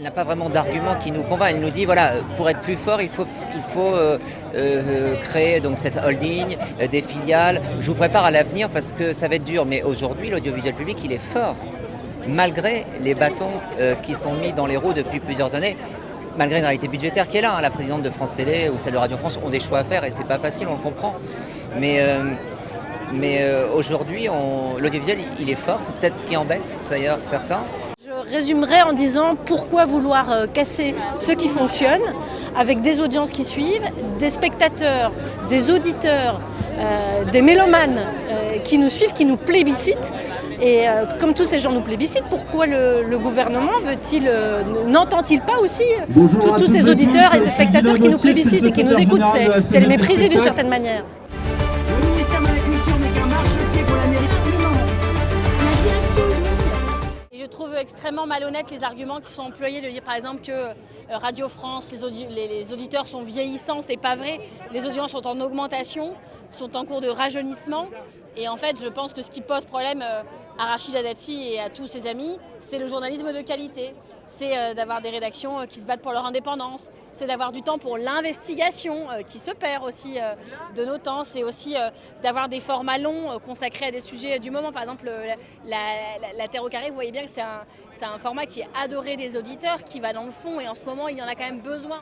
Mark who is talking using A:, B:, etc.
A: n'a pas vraiment d'argument qui nous convainc. Il nous dit, voilà, pour être plus fort, il faut créer donc cette holding, des filiales. Je vous prépare à l'avenir parce que ça va être dur. Mais aujourd'hui, l'audiovisuel public, il est fort. Malgré les bâtons qui sont mis dans les roues depuis plusieurs années, malgré une réalité budgétaire qui est là. La présidente de France Télé ou celle de Radio France ont des choix à faire et c'est pas facile, on le comprend. Mais aujourd'hui, l'audiovisuel, il est fort. C'est peut-être ce qui embête d'ailleurs certains.
B: Je résumerai en disant pourquoi vouloir casser ce qui fonctionne avec des audiences qui suivent, des spectateurs, des auditeurs, des mélomanes qui nous suivent, qui nous plébiscitent. Et comme tous ces gens nous plébiscitent, pourquoi le gouvernement n'entend-il pas aussi tous ces auditeurs et ces spectateurs qui nous plébiscitent et qui nous écoutent? C'est les mépriser d'une certaine manière.
C: Le ministère de la Culture n'est qu'un marchepied pour l'Amérique du Nord.
D: Je trouve extrêmement malhonnête les arguments qui sont employés de dire par exemple que Radio France, les auditeurs sont vieillissants, c'est pas vrai. Les audiences sont en augmentation, sont en cours de rajeunissement. Et en fait, je pense que ce qui pose problème à Rachida Dati et à tous ses amis, c'est le journalisme de qualité. C'est d'avoir des rédactions qui se battent pour leur indépendance. C'est d'avoir du temps pour l'investigation qui se perd aussi de nos temps. C'est aussi d'avoir des formats longs consacrés à des sujets du moment. Par exemple, la Terre au carré, vous voyez bien que c'est un format qui est adoré des auditeurs, qui va dans le fond. Et en ce moment, il y en a quand même besoin.